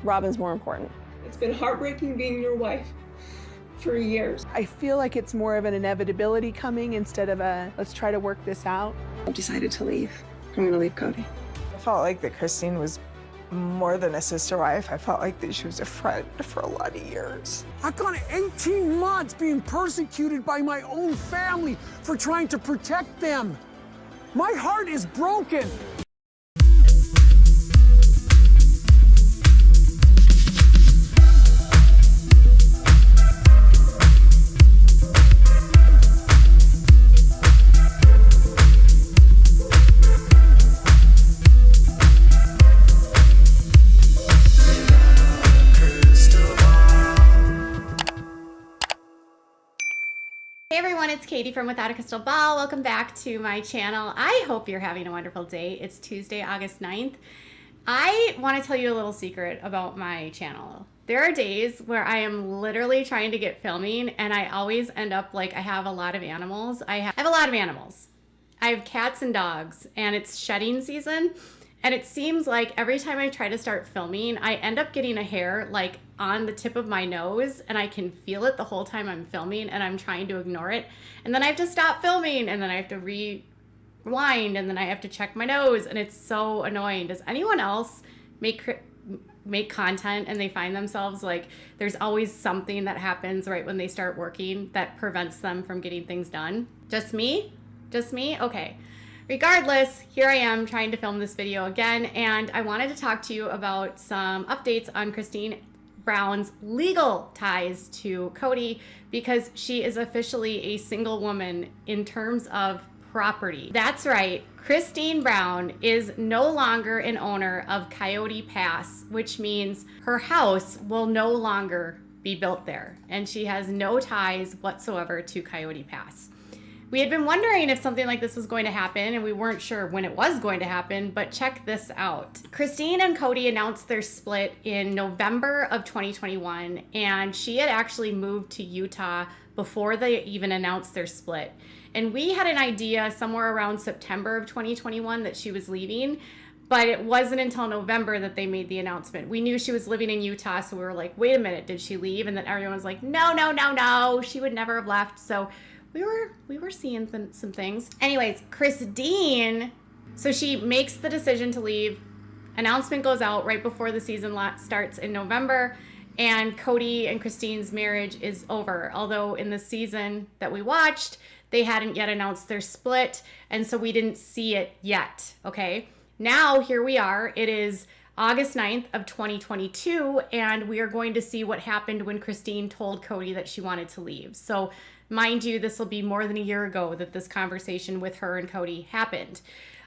Robyn's more important. It's been heartbreaking being your wife for years. I feel like it's more of an inevitability coming instead of a let's try to work this out. I've decided to leave. I'm gonna leave Kody. I felt like that Christine was more than a sister wife. I felt like that she was a friend for a lot of years. I've gone 18 months being persecuted by my own family for trying to protect them. My heart is broken. Hey everyone, it's Katie from Without a Crystal Ball. Welcome back to my channel. I hope you're having a wonderful day. It's Tuesday, August 9th. I want to tell you a little secret about my channel. There are days where I am literally trying to get filming and I always end up like I have a lot of animals. I have a lot of animals. I have cats and dogs and it's shedding season. And it seems like every time I try to start filming, I end up getting a hair like on the tip of my nose and I can feel it the whole time I'm filming and I'm trying to ignore it. And then I have to stop filming and then I have to rewind and then I have to check my nose and it's so annoying. Does anyone else make content and they find themselves like there's always something that happens right when they start working that prevents them from getting things done? Just me? Just me? Okay. Regardless, here I am trying to film this video again, and I wanted to talk to you about some updates on Christine Brown's legal ties to Kody because she is officially a single woman in terms of property. That's right, Christine Brown is no longer an owner of Coyote Pass, which means her house will no longer be built there, and she has no ties whatsoever to Coyote Pass. We had been wondering if something like this was going to happen and we weren't sure when it was going to happen, but check this out. Christine and Kody announced their split in November of 2021 and she had actually moved to Utah before they even announced their split. And we had an idea somewhere around September of 2021 that she was leaving, but it wasn't until November that they made the announcement. We knew she was living in Utah, so we were like, wait a minute, did she leave? And then everyone was like, no, she would never have left. So we were seeing some things. Anyways, Christine, so she makes the decision to leave. Announcement goes out right before the season starts in November, and Kody and Christine's marriage is over. Although in the season that we watched, they hadn't yet announced their split, and so we didn't see it yet, okay? Now, here we are. It is August 9th of 2022, and we are going to see what happened when Christine told Kody that she wanted to leave. So, mind you, this will be more than a year ago that this conversation with her and Kody happened.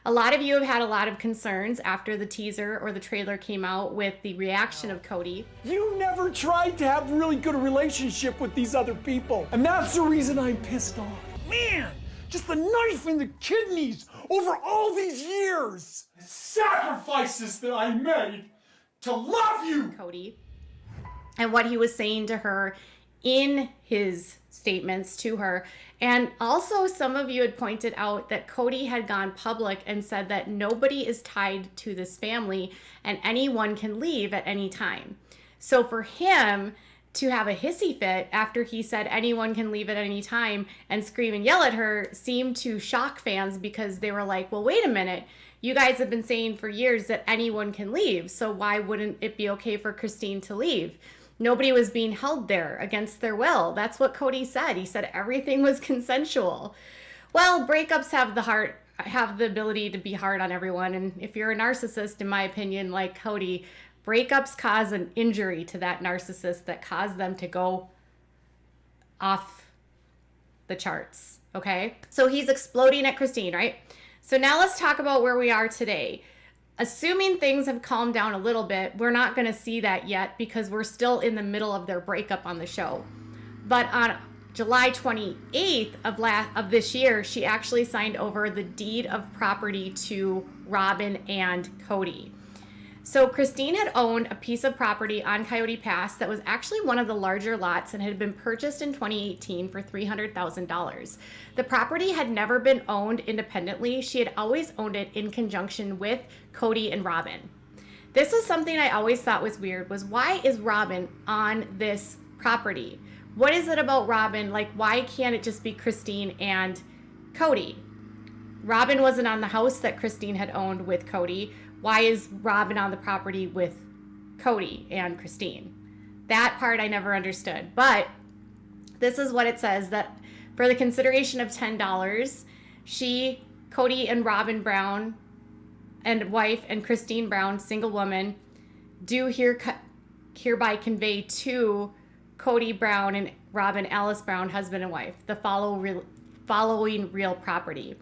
A lot of you have had a lot of concerns after the teaser or the trailer came out with the reaction of Kody. You never tried to have a really good relationship with these other people. And that's the reason I'm pissed off. Man, just the knife in the kidneys over all these years. The sacrifices that I made to love you. Kody. And what he was saying to her in his statements to her. And also some of you had pointed out that Kody had gone public and said that nobody is tied to this family and anyone can leave at any time. So for him to have a hissy fit after he said anyone can leave at any time and scream and yell at her seemed to shock fans because they were like, well, wait a minute. You guys have been saying for years that anyone can leave. So why wouldn't it be okay for Christine to leave? Nobody was being held there against their will. That's what Kody said. He said everything was consensual. Well, breakups have the ability to be hard on everyone. And if you're a narcissist, in my opinion, like Kody, breakups cause an injury to that narcissist that caused them to go off the charts, okay? So he's exploding at Christine, right? So now let's talk about where we are today. Assuming things have calmed down a little bit, we're not going to see that yet because we're still in the middle of their breakup on the show. But on July 28th of this year, she actually signed over the deed of property to Robyn and Kody. So Christine had owned a piece of property on Coyote Pass that was actually one of the larger lots and had been purchased in 2018 for $300,000. The property had never been owned independently. She had always owned it in conjunction with Kody and Robyn. This was something I always thought was weird, was why is Robyn on this property? What is it about Robyn? Like, why can't it just be Christine and Kody? Robyn wasn't on the house that Christine had owned with Kody. Why is Robyn on the property with Kody and Christine? That part I never understood. But this is what it says, that for the consideration of $10, Kody and Robyn Brown and wife and Christine Brown, single woman, do hereby convey to Kody Brown and Robyn Alice Brown, husband and wife, the following real property.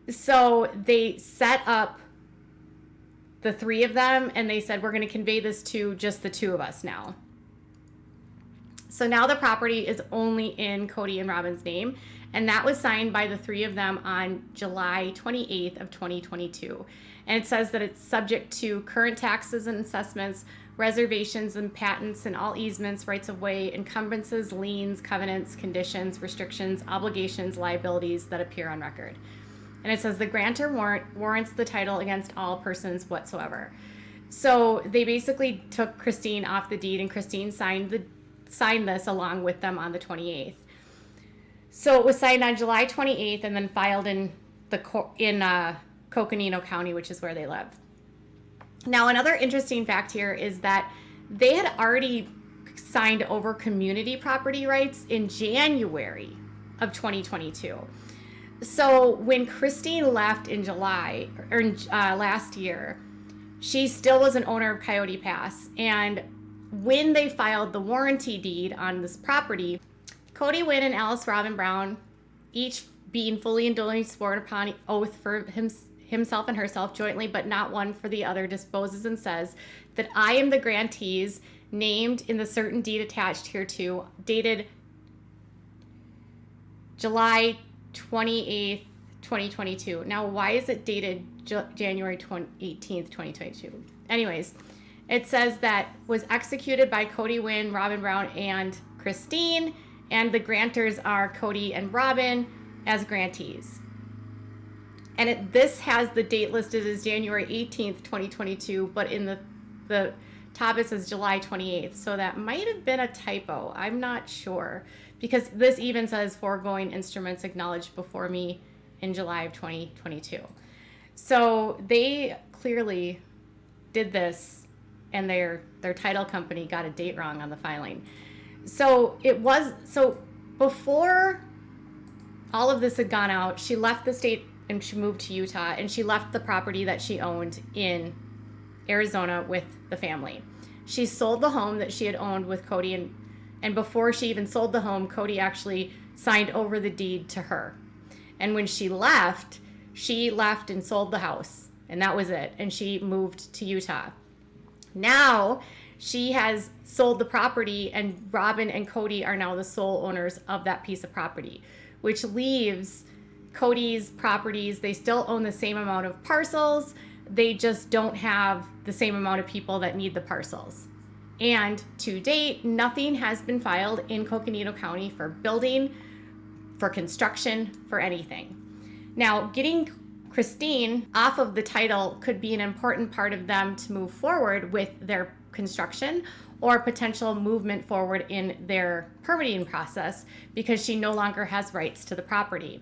So they set up the three of them and they said, we're going to convey this to just the two of us now. So now the property is only in Kody and Robyn's name, and that was signed by the three of them on July 28th of 2022. And it says that it's subject to current taxes and assessments, reservations and patents and all easements, rights of way, encumbrances, liens, covenants, conditions, restrictions, obligations, liabilities that appear on record. And it says the grantor warrants the title against all persons whatsoever. So they basically took Christine off the deed, and Christine signed this along with them on the 28th. So it was signed on July 28th and then filed in Coconino County, which is where they live. Now, another interesting fact here is that they had already signed over community property rights in January of 2022. So when Christine left in July or last year, she still was an owner of Coyote Pass. And when they filed the warranty deed on this property, Kody Wynn and Alice Robyn Brown, each being fully and duly sworn upon oath for himself and herself jointly, but not one for the other, disposes and says that I am the grantees named in the certain deed attached hereto, dated July 28th, 2022. Now, why is it dated January 18th, 2022? Anyways, it says that was executed by Kody Wynn, Robyn Brown, and Christine, and the grantors are Kody and Robyn as grantees. And this has the date listed as January 18th, 2022, but in the top it says July 28th. So that might have been a typo. I'm not sure, because this even says foregoing instruments acknowledged before me in July of 2022. So they clearly did this, and their title company got a date wrong on the filing. So before all of this had gone out, she left the state and she moved to Utah, and she left the property that she owned in Arizona with the family. She sold the home that she had owned with Kody, and before she even sold the home, Kody actually signed over the deed to her. And when she left and sold the house, and that was it. And she moved to Utah. Now she has sold the property, and Robyn and Kody are now the sole owners of that piece of property, which leaves Kody's properties. They still own the same amount of parcels. They just don't have the same amount of people that need the parcels. And to date, nothing has been filed in Coconino County for building, for construction, for anything. Now, getting Christine off of the title could be an important part of them to move forward with their construction or potential movement forward in their permitting process, because she no longer has rights to the property.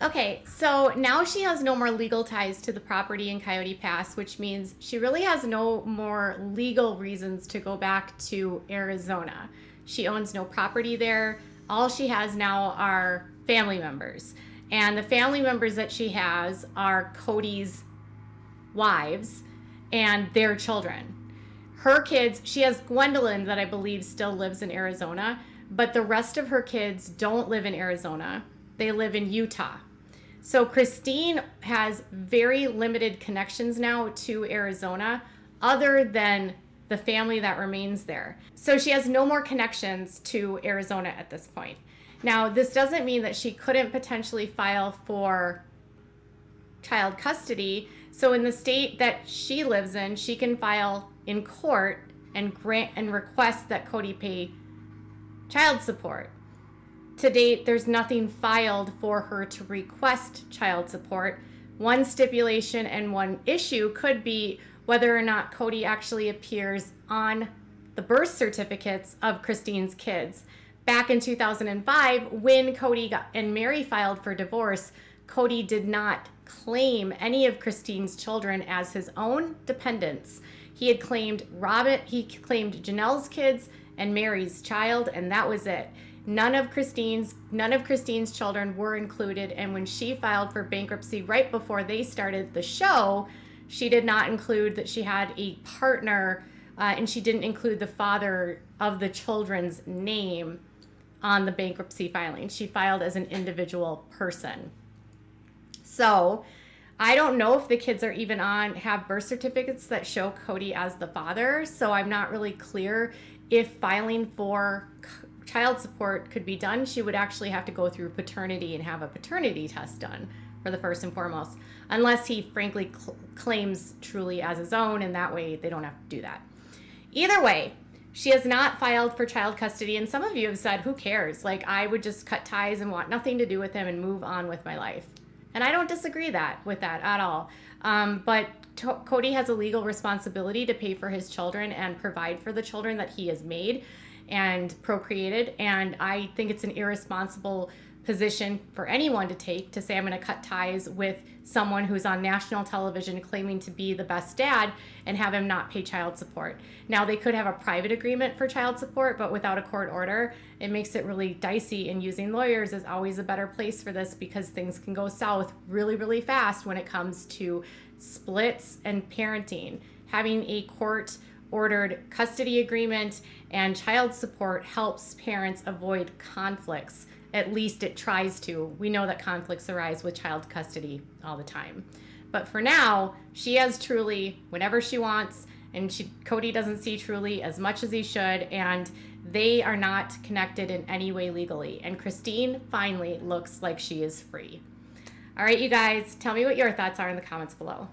Okay, so now she has no more legal ties to the property in Coyote Pass, which means she really has no more legal reasons to go back to Arizona. She owns no property there. All she has now are family members. And the family members that she has are Kody's wives and their children. Her kids, she has Gwendolyn that I believe still lives in Arizona, but the rest of her kids don't live in Arizona. They live in Utah. So Christine has very limited connections now to Arizona other than the family that remains there. So she has no more connections to Arizona at this point. Now, this doesn't mean that she couldn't potentially file for child custody. So in the state that she lives in, she can file in court and grant and request that Kody pay child support. To date, there's nothing filed for her to request child support. One stipulation and one issue could be whether or not Kody actually appears on the birth certificates of Christine's kids. Back in 2005, when Kody and Mary filed for divorce, Kody did not claim any of Christine's children as his own dependents. He had claimed Janelle's kids and Mary's child, and that was it. None of Christine's children were included, and when she filed for bankruptcy right before they started the show, she did not include that she had a partner, and she didn't include the father of the children's name on the bankruptcy filing. She filed as an individual person. So I don't know if the kids are even have birth certificates that show Kody as the father, so I'm not really clear if filing for child support could be done. She would actually have to go through paternity and have a paternity test done for the first and foremost, unless he frankly claims truly as his own, and that way they don't have to do that. Either way, she has not filed for child custody, and some of you have said, who cares? Like, I would just cut ties and want nothing to do with him and move on with my life. And I don't disagree with that at all. But Kody has a legal responsibility to pay for his children and provide for the children that he has made and procreated. And I think it's an irresponsible position for anyone to take, to say I'm going to cut ties with someone who's on national television claiming to be the best dad and have him not pay child support. Now, they could have a private agreement for child support, but without a court order, it makes it really dicey, and using lawyers is always a better place for this because things can go south really, really fast when it comes to splits and parenting. Having a court ordered custody agreement and child support helps parents avoid conflicts. At least it tries to. We know that conflicts arise with child custody all the time. But for now, she has Truly whenever she wants, and Kody doesn't see Truly as much as he should, and they are not connected in any way legally. And Christine finally looks like she is free. All right, you guys, tell me what your thoughts are in the comments below.